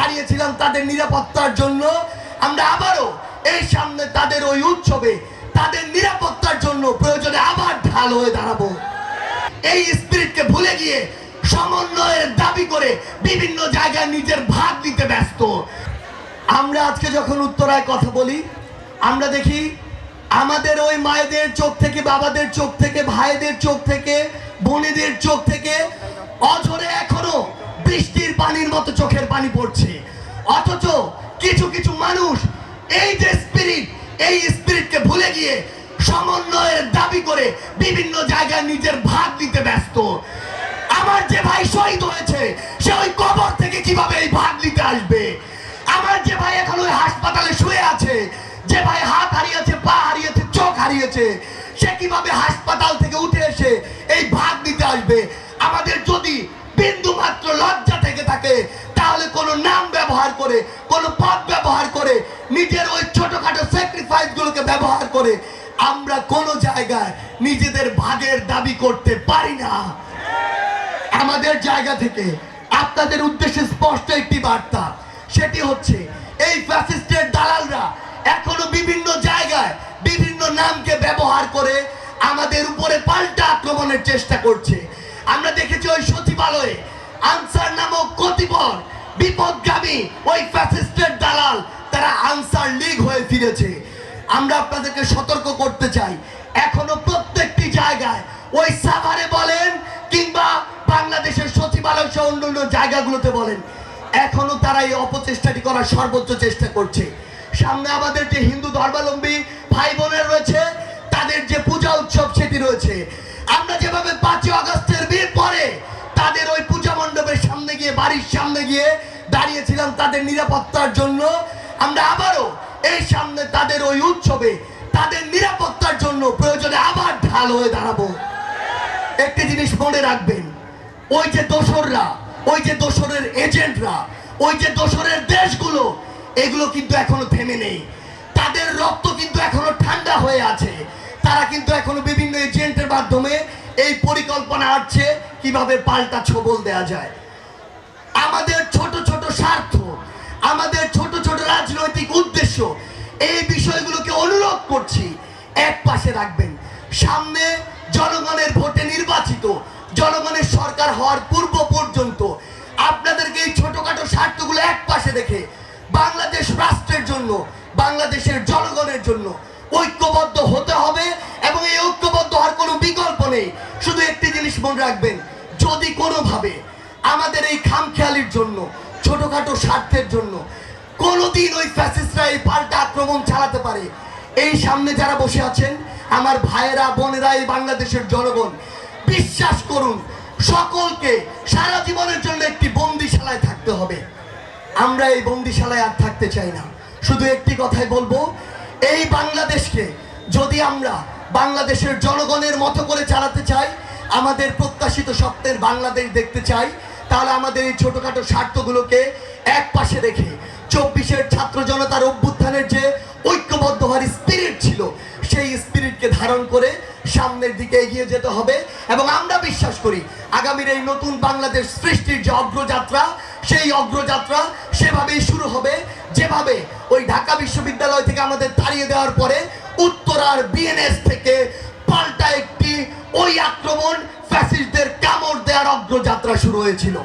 দাঁড়িয়েছিলাম তাদের নিরাপত্তার জন্য। আমরা আবারও এই সামনে তাদের ওই উৎসবে তাদের নিরাপত্তার জন্য প্রয়োজনে আবার ঢাল হয়ে দাঁড়াবো। এই স্পিরিটকে ভুলে গিয়ে সমন্বয়ের দাবি করে বিভিন্ন জায়গায় নিজের ভাগ দিতে ব্যস্ত। আমরা আজকে যখন উত্তরায় কথা বলি, আমরা দেখি আমাদের ওই মায়েদের চোখ থেকে, বাবাদের চোখ থেকে, ভাইদের চোখ থেকে, বোনেদের চোখ থেকে অঝরে এখনো বৃষ্টির পানির মতো চোখের পানি পড়ছে। অথচ কিছু কিছু মানুষ এই যে স্পিরিট, এই স্পিরিটকে ভুলে গিয়ে সমন্বয়ের দাবি করে বিভিন্ন জায়গায় নিজের ভাগ দিতে ব্যস্ত। আমার যে ভাই শহীদ হয়েছে সে ওই কবর থেকে কিভাবে এই ভাগ দিতে আসবে? আমার যে ভাই এখন ওই হাসপাতালে শুয়ে আছে, যে ভাই হাত হারিয়েছে, পা হারিয়েছে, চোখ হারিয়েছে, সে কিভাবে হাসপাতাল থেকে উঠে এসে এই ভাগ দিতে আসবে? আমাদের যদি বিন্দু মাত্র লজ্জা থেকে থাকে তাহলে কোনো নাম ব্যবহার করে, কোনো পদ ব্যবহার করে, নিজের ওই ছোটখাটো স্যাক্রিফাইস গুলোকে ব্যবহার করে আমরা কোনো জায়গায় নিজেদের ভাগের দাবি করতে পারি না। আমাদের জায়গা থেকে আপনাদের উদ্দেশ্যে স্পষ্ট একটি বার্তা, সেটি হচ্ছে এই ফ্যাসিস্টের দালালরা এখনো বিভিন্ন জায়গায় বিভিন্ন নামকে ব্যবহার করে আমাদের উপরে পাল্টা আক্রমণের চেষ্টা করছে। আমরা দেখেছি ওই সচিবালয়ে আনসার নামক কতিপয় বিপদগামী ওই ফ্যাসিস্টের দালাল তারা আনসার লীগ হয়ে ফিরেছে। আমরা আপনাদেরকে সতর্ক করতে চাই, এখনো প্রত্যেকটি জায়গায় ওই সাভারে বলেন কিংবা বাংলাদেশের সচিবালয় সহ অন্যান্য জায়গাগুলোতে বলেন, এখনো তারা এই অপচেষ্টাটি করার সর্বোচ্চ চেষ্টা করছে। সামনে আমাদের যে হিন্দু ধর্মাবলম্বী ভাই বোনের রয়েছে, তাদের যে পূজা উৎসব সেটি রয়েছে। আমরা যেভাবে 5ই আগস্টের পরে তাদের ওই পূজা মণ্ডপের সামনে গিয়ে, বাড়ির সামনে গিয়ে দাঁড়িয়েছিলাম তাদের নিরাপত্তার জন্য, আমরা আবারও এই সামনে তাদের ওই উৎসবে তাদের নিরাপত্তার জন্য প্রয়োজনে আবার ঢাল হয়ে দাঁড়াবো। একটি জিনিস মনে রাখবেন, ওই যে দোসররা, ওই যে দোসরের এজেন্টরা, ওই যে দোসরের দেশগুলো, এগুলো কিন্তু এখনো থেমে নেই। তাদের রক্ত কিন্তু এখনো ঠান্ডা হয়ে আছে। তারা কিন্তু এখনো বিভিন্ন এজেন্টের মাধ্যমে এই পরিকল্পনা আসছে কিভাবে পাল্টা ছবল দেয়া যায়। আমাদের ছোট ছোট স্বার্থ, আমাদের ছোট ছোট রাজনৈতিক উদ্দেশ্য, এই বিষয়গুলোকে অনুরোধ করছি এক পাশে রাখবেন। সামনে জনগণের ভোটে নির্বাচিত জনগণের সরকার হওয়ার পূর্ব পর্যন্ত আপনাদেরকে এই ছোটখাটো স্বার্থগুলো এক পাশে রেখে বাংলাদেশ রাষ্ট্রের জন্য, বাংলাদেশের জনগণের জন্য ঐক্যবদ্ধ হতে হবে। এবং এই ঐক্যবদ্ধ হওয়ার কোনো বিকল্প নেই। শুধু একটি জিনিস মনে রাখবেন, যদি কোনোভাবে আমাদের এই খামখেয়ালির জন্য, ছোটখাটো স্বার্থের জন্য কোনোদিন ওই ফ্যাসিস্টরা এই পাল্টা আক্রমণ চালাতে পারে, এই সামনে যারা বসে আছেন আমার ভাইয়েরা, বোনেরা, এই বাংলাদেশের জনগণ, বিশ্বাস করুন সকলকে সারা জীবনের জন্য একটি বন্দিশালায় থাকতে হবে। আমরা এই বন্দিশালায় আর থাকতে চাই না। শুধু একটি কথাই বলবো, এই বাংলাদেশকে যদি আমরা বাংলাদেশের জনগণের মতো করে চালাতে চাই, আমাদের প্রত্যাশিত স্বপ্নের বাংলাদেশ দেখতে চাই, তাহলে আমাদের এই ছোটখাটো স্বার্থগুলোকে এক পাশে রেখে 24-এর ছাত্র জনতার অভ্যুত্থানের যে ঐক্যবদ্ধ হওয়ার স্পিরিট ছিল, সেই স্পিরিটকে ধারণ করে সামনের দিকে এগিয়ে যেতে হবে। এবং আমরা বিশ্বাস করি আগামীর এই নতুন বাংলাদেশ সৃষ্টির যে অগ্রযাত্রা, সেই অগ্রযাত্রা সেভাবেই শুরু হবে, যেভাবে ওই ঢাকা বিশ্ববিদ্যালয় থেকে আমাদের তাড়িয়ে দেওয়ার পরে উত্তরার বিএনএস থেকে পাল্টা একটি ওই আক্রমণ, ফ্যাসিস্টদের কামড় দেওয়ার অগ্রযাত্রা শুরু হয়েছিল।